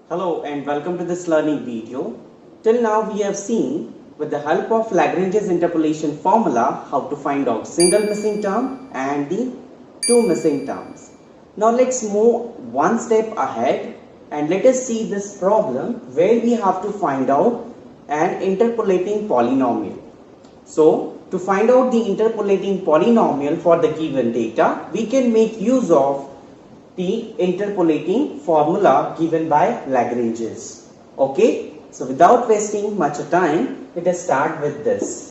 Hello and welcome to this learning video. Till now we have seen with the help of Lagrange's interpolation formula how to find out single missing term and the two missing terms. Now let's move one step ahead and let us see this problem where we have to find out an interpolating polynomial. So to find out the interpolating polynomial for the given data, we can make use of the interpolating formula given by Lagrange's. Okay, so without wasting much time, let us start with this.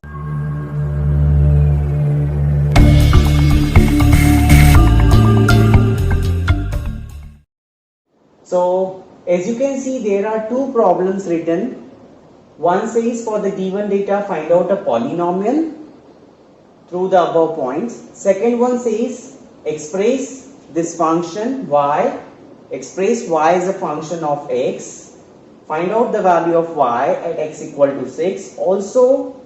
So as you can see, there are two problems written. One says for the given data find out a polynomial through the above points. Second one says express this function y, express y as a function of x, find out the value of y at x equal to 6, also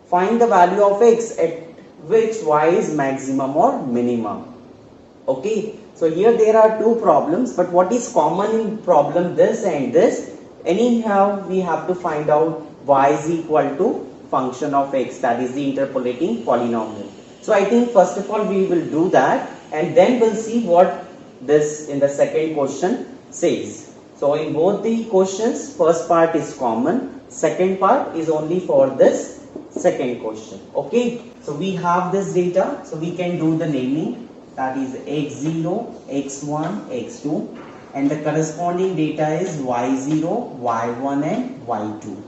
find the value of x at which y is maximum or minimum. Okay, so here there are two problems, but what is common in problem this and this? Anyhow, we have to find out y is equal to function of x, that is the interpolating polynomial. So I think first of all we will do that and then we'll see what this in the second question says. So in both the questions, first part is common, second part is only for this second question. Okay, so we have this data, so we can do the naming, that is x0, x1, x2, and the corresponding data is y0, y1 and y2.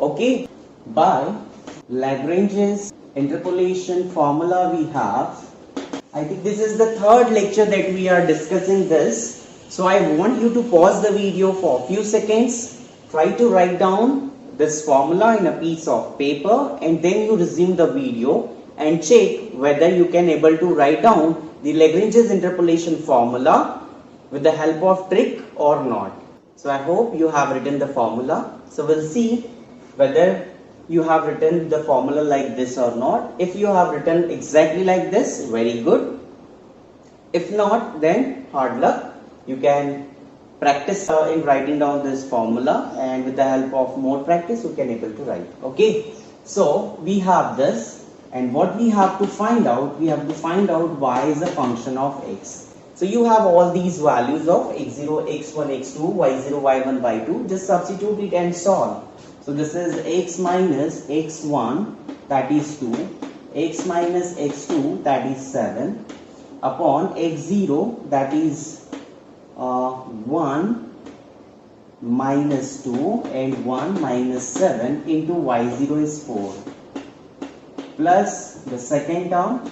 Okay, by Lagrange's interpolation formula we have, I think this is the third lecture that we are discussing this. So I want you to pause the video for a few seconds, try to write down this formula in a piece of paper and then you resume the video and check whether you can able to write down the Lagrange's interpolation formula with the help of trick or not. So I hope you have written the formula. So we'll see whether you have written the formula like this or not. If you have written exactly like this, very good. If not, then hard luck. You can practice in writing down this formula and with the help of more practice you can able to write. Okay, so we have this and what we have to find out, we have to find out y is a function of x. So you have all these values of x0, x1, x2, y0, y1, y2. Just substitute it and solve. So this is x minus x1, that is 2, x minus x2, that is 7, upon x0, that is 1 minus 2 and 1 minus 7 into y0 is 4, plus the second term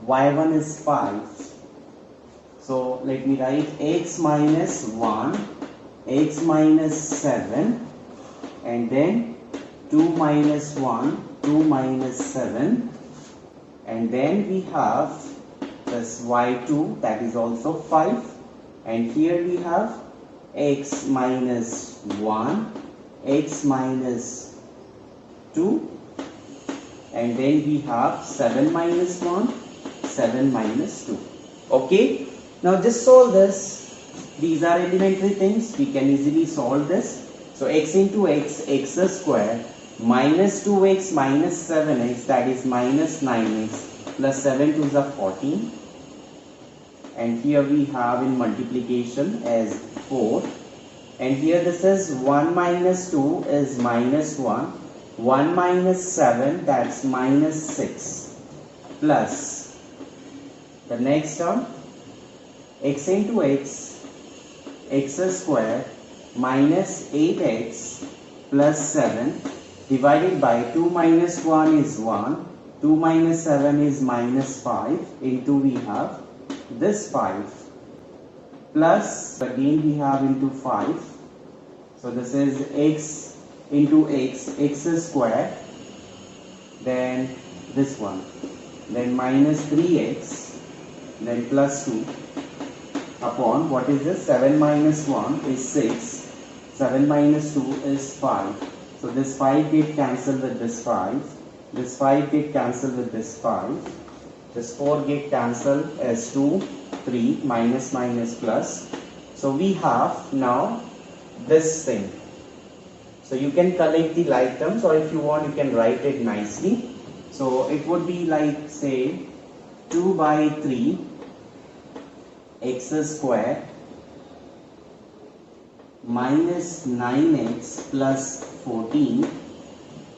y1 is 5. So let me write x minus 1, x minus 7, and then 2 minus 1, 2 minus 7, and then we have this y2, that is also 5, and here we have x minus 1, x minus 2, and then we have 7 minus 1, 7 minus 2. Okay, now just solve this. These are elementary things, we can easily solve this. So x into x, x square, minus 2x minus 7x, that is minus 9x, plus 7 to the 14. And here we have in multiplication as 4. And here this is 1 minus 2 is minus 1. 1 minus 7, that's minus 6. Plus the next term, x into x, x square, minus 8x plus 7 divided by 2 minus 1 is 1, 2 minus 7 is minus 5, into we have this 5, plus again we have into 5. So this is x into x, x square, then this one, then minus 3x, then plus 2, upon what is this, 7 minus 1 is 6, 7 minus 2 is 5. So this 5 get cancelled with this 5, this 5 get cancelled with this 5, this 4 get cancelled as 2, 3, minus minus plus. So we have now this thing. So you can collect the like terms, or if you want you can write it nicely. So it would be like, say, 2 by 3 x square minus 9x plus 14.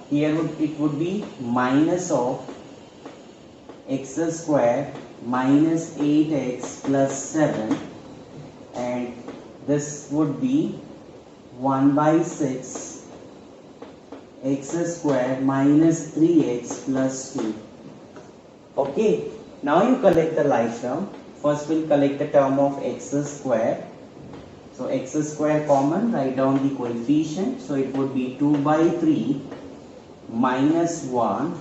Here it would be minus of x square minus 8x plus 7, and this would be 1 by 6 x square minus 3x plus 2. Okay, now you collect the like term. First we'll collect the term of x square. So x square common, write down the coefficient. So it would be 2 by 3 minus 1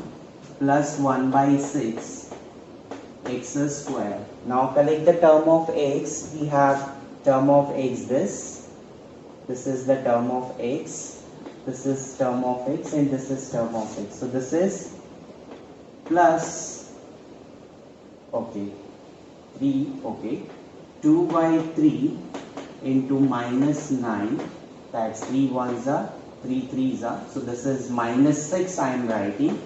plus 1 by 6 x square. Now collect the term of x. We have term of x this is the term of x, this is term of x, and this is term of x. So this is plus, okay, 3, okay, 2 by 3 into minus 9, that's 3 ones are 3 3s are, so this is minus 6. I am writing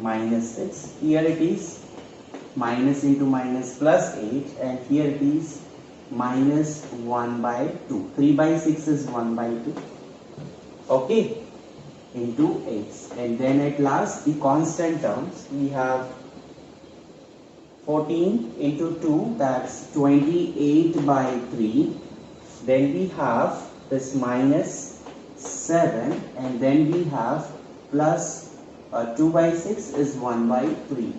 minus 6. Here it is minus into minus plus 8, and here it is minus 1 by 2. 3 by 6 is 1 by 2. Okay, into x. And then at last the constant terms, we have 14 into 2, that's 28 by 3. Then we have this minus 7, and then we have plus 2 by 6 is 1 by 3.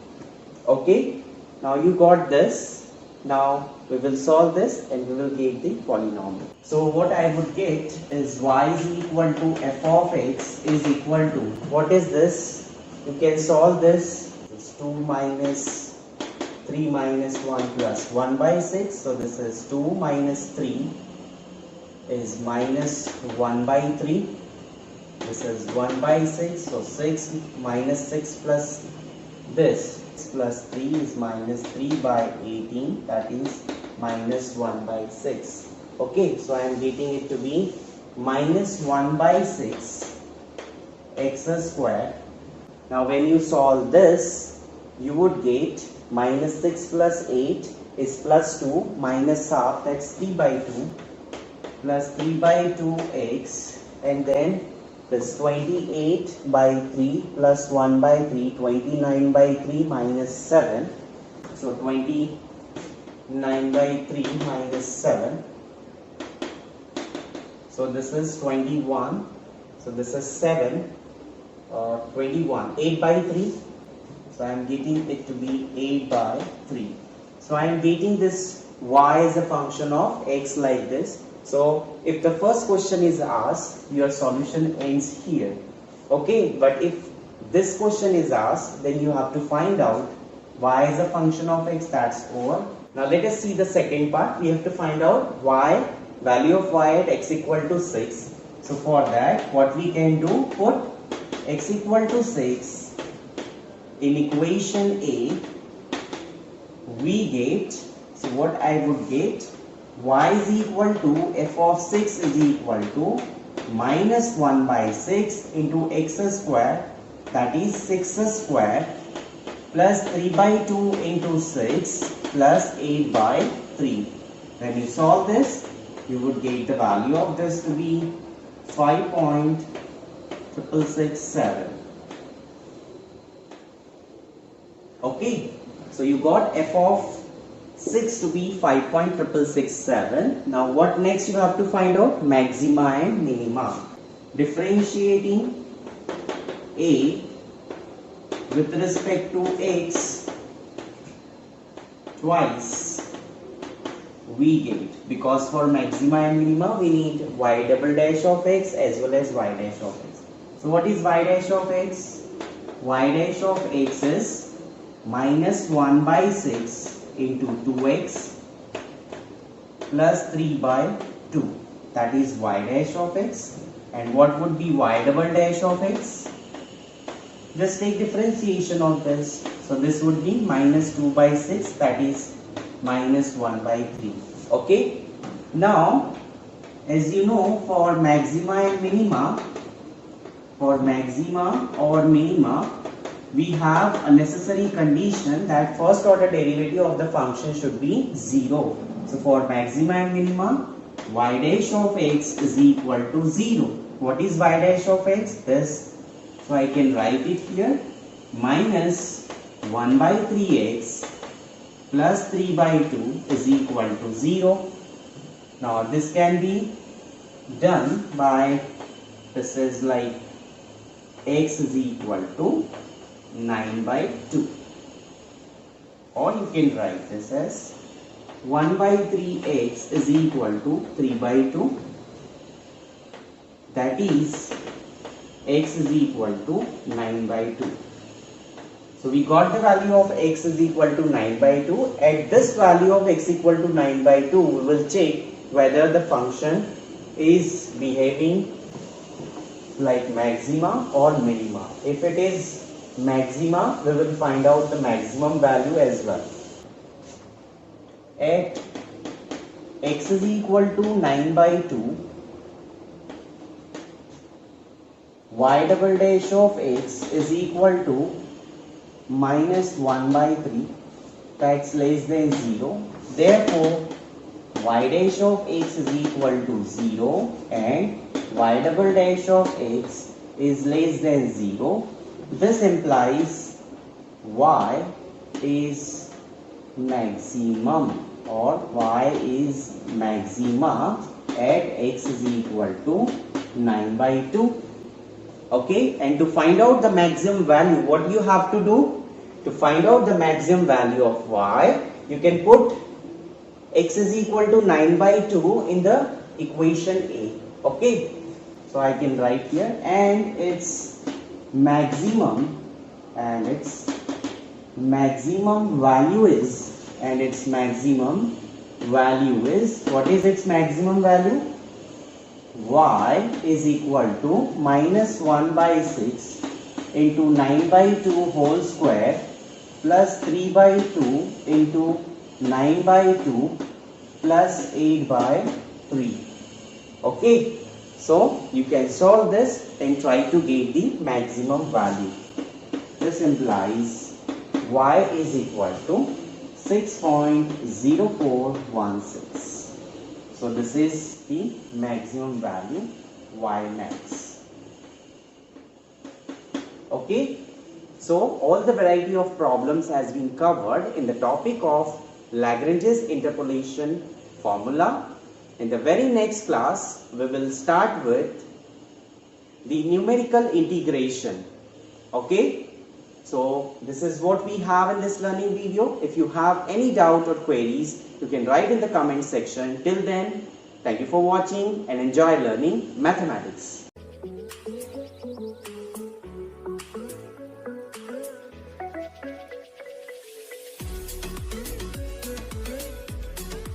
Okay, now you got this. Now we will solve this and we will get the polynomial. So what I would get is y is equal to f of x is equal to, what is this? You can solve this. It's 2 minus 3 minus 1 plus 1 by 6. So this is 2 minus 3 is minus 1 by 3. This is 1 by 6. So 6 minus 6 plus this plus 3 is minus 3 by 18, that is minus 1 by 6. Okay, so I am getting it to be minus 1 by 6 x square. Now when you solve this, you would get minus 6 plus 8 is plus 2 minus half, that's 3 by 2 plus 3 by 2x, and then plus 28 by 3 plus 1 by 3, 29 by 3 minus 7. So 29 by 3 minus 7. So this is 21. So this is 7. 21. 8 by 3. So I am getting it to be 8 by 3. So I am getting this y as a function of x like this. So if the first question is asked, your solution ends here. Okay, but if this question is asked, then you have to find out y is a function of x, that's over. Now let us see the second part. We have to find out y, value of y at x equal to 6. So for that, what we can do, put x equal to 6 in equation A. We get, so what I would get, y is equal to f of 6 is equal to minus 1 by 6 into x square, that is 6 square, plus 3 by 2 into 6 plus 8 by 3. When you solve this, you would get the value of this to be 5.6667. Okay, so you got f of 6 to be 5.6667. Now what next you have to find out? Maxima and minima. Differentiating A with respect to x twice we get, because for maxima and minima we need y double dash of x as well as y dash of x. So what is y dash of x? Y dash of x is minus 1 by 6 into 2x plus 3 by 2, that is y dash of x. And what would be y double dash of x? Just take differentiation of this. So this would be minus 2 by 6, that is minus 1 by 3. Okay, now As you know, for maxima and minima, for maxima or minima, we have a necessary condition that first order derivative of the function should be 0. So for maxima and minima, y dash of x is equal to 0. What is y dash of x? This. So I can write it here, minus 1 by 3x plus 3 by 2 is equal to 0. Now this can be done by, this is like x is equal to 9 by 2, or you can write this as 1 by 3x is equal to 3 by 2, that is x is equal to 9 by 2. So we got the value of x is equal to 9 by 2. At this value of x equal to 9 by 2, we will check whether the function is behaving like maxima or minima. If it is maxima, we will find out the maximum value as well. At x is equal to 9 by 2, y double dash of x is equal to minus 1 by 3, that's less than 0. Therefore, y dash of x is equal to 0 and y double dash of x is less than 0. This implies y is maximum, or y is maxima at x is equal to 9 by 2. Okay, and to find out the maximum value, what you have to do? To find out the maximum value of y, you can put x is equal to 9 by 2 in the equation A. Okay, so I can write here, and its maximum value is, what is its maximum value? Y is equal to minus 1 by 6 into 9 by 2 whole square plus 3 by 2 into 9 by 2 plus 8 by 3. Okay, so you can solve this and try to get the maximum value. This implies y is equal to 6.0416. So this is the maximum value, y max. Okay, so all the variety of problems has been covered in the topic of Lagrange's interpolation formula. In the very next class, we will start with the numerical integration. Okay, so this is what we have in this learning video. If you have any doubt or queries, you can write in the comment section. Till then, thank you for watching and enjoy learning mathematics.